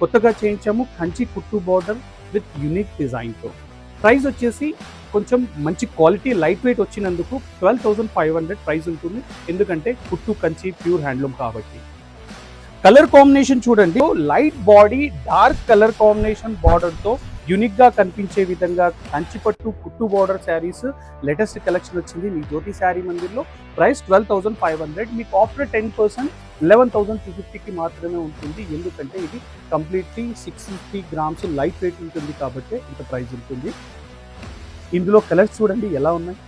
కొత్తగా చేయించాము కంచి కుట్టు బార్డర్ విత్ యూనిక్ డిజైన్తో. ప్రైస్ వచ్చేసి కొంచెం మంచి క్వాలిటీ లైట్ వెయిట్ వచ్చినందుకు 12,500 ప్రైస్ ఉంటుంది. ఎందుకంటే కుట్టు కంచి ప్యూర్ హ్యాండ్లూమ్ కాబట్టి. కలర్ కాంబినేషన్ చూడండి, light body dark colour combination బార్డర్తో యూనిక్గా కనిపించే విధంగా కంచిపట్టు కుట్టు బార్డర్ శారీస్ లేటెస్ట్ కలెక్షన్ వచ్చింది మీ జ్యోతి శారీ మందిర్లో. ప్రైస్ 12,500, మీకు ఆఫ్టర్ 10% 11,250కి మాత్రమే ఉంటుంది. ఎందుకంటే ఇది కంప్లీట్లీ 650 గ్రామ్స్ లైట్ వెయిట్ ఉంటుంది కాబట్టి ఇంత ప్రైస్ ఉంటుంది. ఇందులో కలర్స్ చూడండి ఎలా ఉన్నాయి.